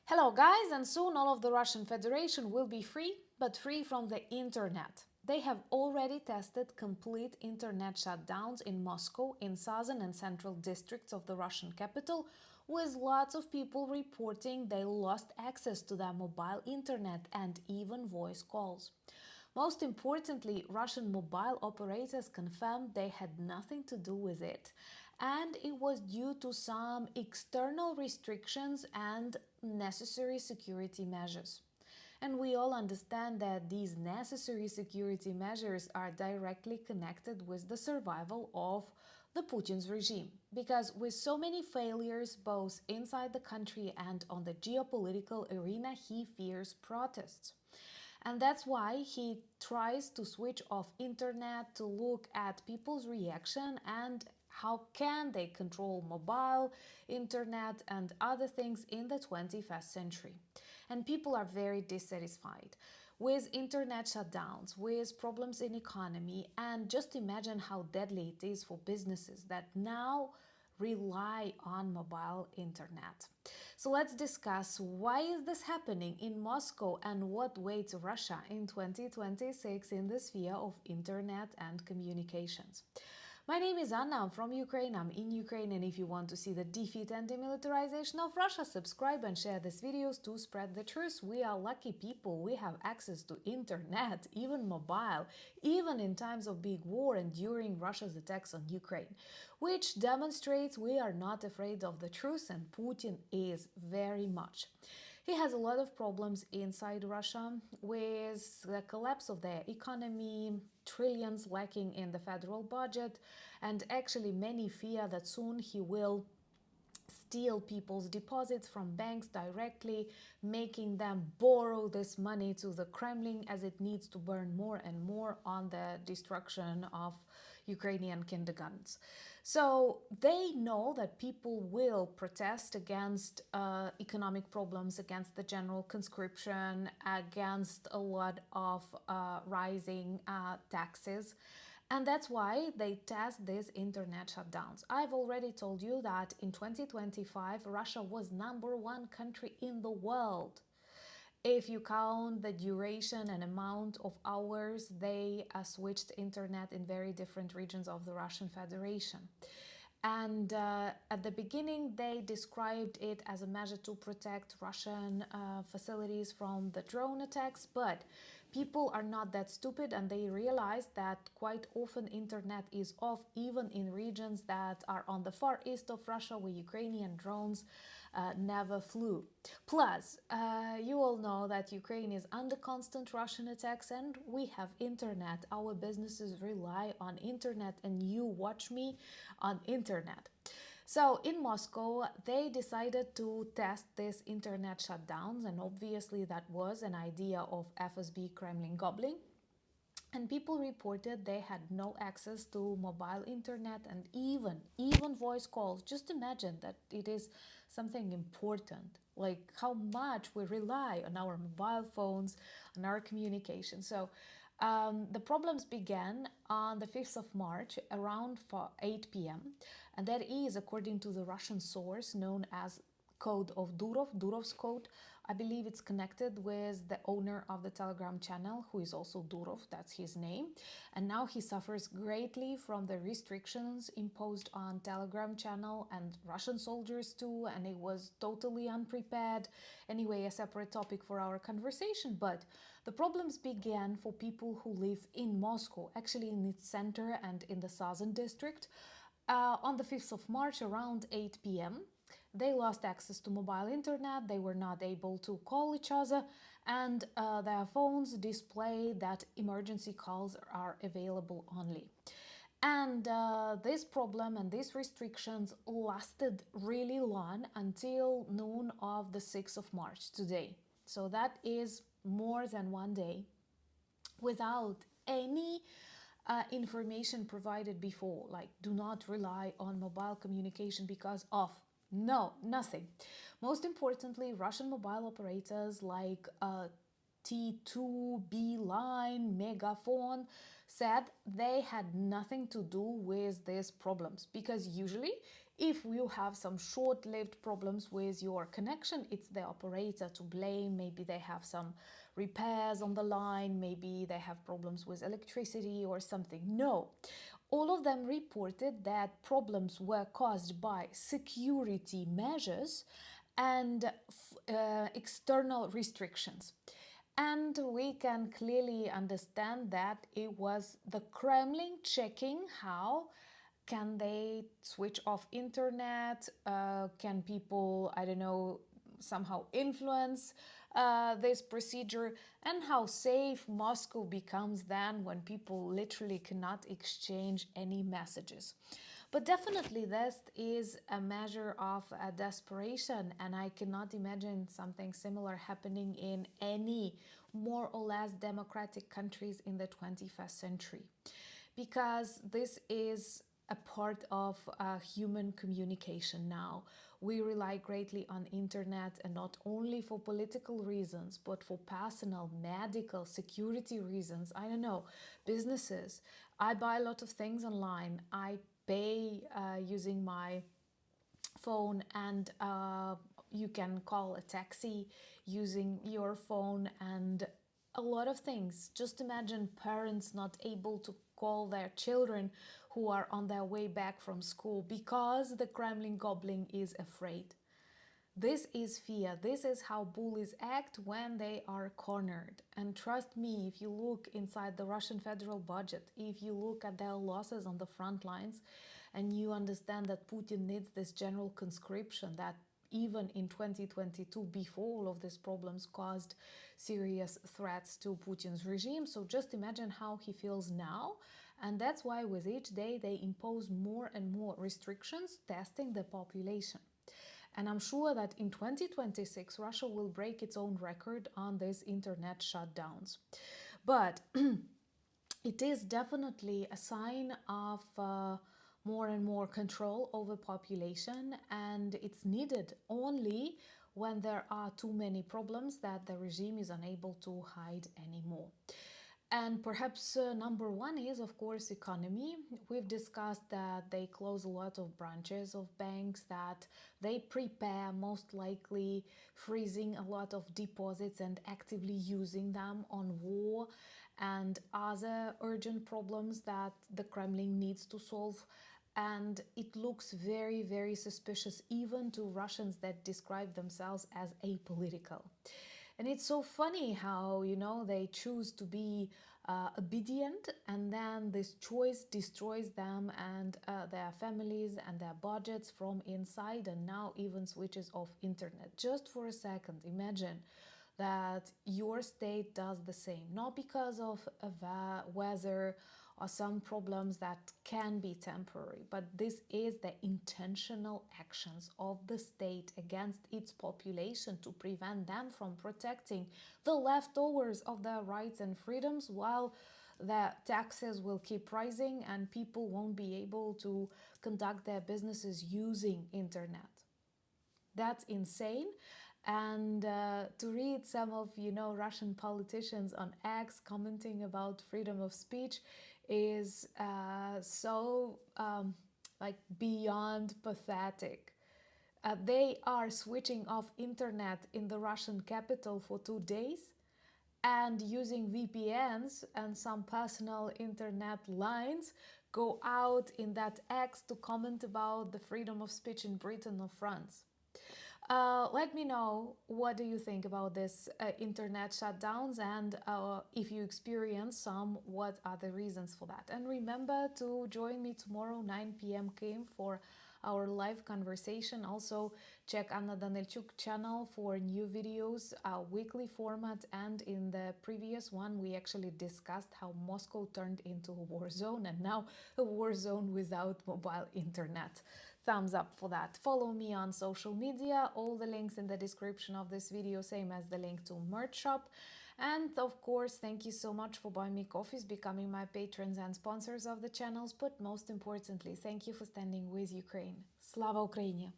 Hello guys, and soon all of the Russian Federation will be free, but free from the internet. They have already tested complete internet shutdowns in Moscow, in southern and central districts of the Russian capital, with lots of people reporting they lost access to their mobile internet and even voice calls. Most importantly, Russian mobile operators confirmed they had nothing to do with it, and it was due to some external restrictions and necessary security measures. And we all understand that these necessary security measures are directly connected with the survival of the Putin's regime. Because with so many failures both inside the country and on the geopolitical arena, he fears protests. And that's why he tries to switch off internet to look at people's reaction and how can they control mobile, internet and other things in the 21st century. And people are very dissatisfied with internet shutdowns, with problems in economy, and just imagine how deadly it is for businesses that now rely on mobile internet. So let's discuss why is this happening in Moscow and what waits Russia in 2026 in the sphere of internet and communications. My name is Anna, I'm from Ukraine, I'm in Ukraine, and if you want to see the defeat and demilitarization of Russia, subscribe and share these videos to spread the truth. We are lucky people, we have access to internet, even mobile, even in times of big war and during Russia's attacks on Ukraine, which demonstrates we are not afraid of the truth, and Putin is very much. He has a lot of problems inside Russia with the collapse of their economy, trillions lacking in the federal budget, and actually many fear that soon he will steal people's deposits from banks directly, making them borrow this money to the Kremlin as it needs to burn more and more on the destruction of Ukrainian kindergartens. So they know that people will protest against economic problems, against the general conscription, against a lot of rising taxes. And that's why they test these internet shutdowns. I've already told you that in 2025, Russia was #1 country in the world. If you count the duration and amount of hours they switched internet in very different regions of the Russian Federation. And at the beginning, they described it as a measure to protect Russian facilities from the drone attacks. But people are not that stupid, and they realize that quite often internet is off, even in regions that are on the far east of Russia, where Ukrainian drones never flew. Plus, you all know that Ukraine is under constant Russian attacks, and we have internet. Our businesses rely on internet, and you watch me on internet. So in Moscow, they decided to test this internet shutdowns, and obviously that was an idea of FSB Kremlin gobbling. And people reported they had no access to mobile internet and even voice calls. Just imagine that it is something important, like how much we rely on our mobile phones, on our communication. So the problems began on the 5th of March around 8 p.m. And that is, according to the Russian source known as code of Durov's code. I believe it's connected with the owner of the Telegram channel, who is also Durov, that's his name. And now he suffers greatly from the restrictions imposed on Telegram channel and Russian soldiers too, and it was totally unprepared. Anyway, a separate topic for our conversation, but the problems began for people who live in Moscow, actually in its center and in the southern district. On the 5th of March around 8 p.m. They lost access to mobile internet, they were not able to call each other, and their phones display that emergency calls are available only. And this problem and these restrictions lasted really long until noon of the 6th of March today. So that is more than one day without any information provided before, like do not rely on mobile communication because of. No, nothing. Most importantly, Russian mobile operators like T2, Beeline, Megaphone said they had nothing to do with these problems, because usually If you have some short-lived problems with your connection, it's the operator to blame. Maybe they have some repairs on the line, maybe they have problems with electricity or something. No, all of them reported that problems were caused by security measures and external restrictions. And we can clearly understand that it was the Kremlin checking how can they switch off internet, can people, I don't know, somehow influence this procedure, and how safe Moscow becomes then when people literally cannot exchange any messages. But definitely this is a measure of desperation, and I cannot imagine something similar happening in any more or less democratic countries in the 21st century, because this is a part of human communication now. We rely greatly on internet, and not only for political reasons, but for personal, medical, security reasons. I don't know, businesses. I buy a lot of things online. I pay using my phone, and you can call a taxi using your phone, and a lot of things. Just imagine parents not able to call their children who are on their way back from school because the Kremlin goblin is afraid. This is fear. This is how bullies act when they are cornered. And trust me, if you look inside the Russian federal budget, if you look at their losses on the front lines, and you understand that Putin needs this general conscription that even in 2022, before all of these problems, caused serious threats to Putin's regime. So just imagine how he feels now. And that's why with each day they impose more and more restrictions, testing the population. And I'm sure that in 2026, Russia will break its own record on these internet shutdowns. But it is definitely a sign of more and more control over population, and it's needed only when there are too many problems that the regime is unable to hide anymore. And perhaps number one is, of course, economy. We've discussed that they close a lot of branches of banks, that they prepare, most likely freezing a lot of deposits and actively using them on war and other urgent problems that the Kremlin needs to solve. And it looks very, very suspicious even to Russians that describe themselves as apolitical. And it's so funny how, they choose to be obedient, and then this choice destroys them and their families and their budgets from inside, and now even switches off internet. Just for a second, imagine that your state does the same, not because of weather or some problems that can be temporary, but this is the intentional actions of the state against its population to prevent them from protecting the leftovers of their rights and freedoms, while the taxes will keep rising and people won't be able to conduct their businesses using internet. That's insane. And to read some of Russian politicians on X commenting about freedom of speech is so beyond pathetic. They are switching off internet in the Russian capital for 2 days and using VPNs and some personal internet lines go out in that X to comment about the freedom of speech in Britain or France. Let me know what do you think about this internet shutdowns, and if you experience some, what are the reasons for that. And remember to join me tomorrow 9 p.m. Kyiv for our live conversation. Also check Anna Danilchuk channel for new videos, weekly format, and in the previous one we actually discussed how Moscow turned into a war zone, and now a war zone without mobile internet. Thumbs up for that. Follow me on social media, all the links in the description of this video, same as the link to merch shop. And of course, thank you so much for buying me coffees, becoming my patrons and sponsors of the channels, but most importantly, thank you for standing with Ukraine. Slava Ukraini!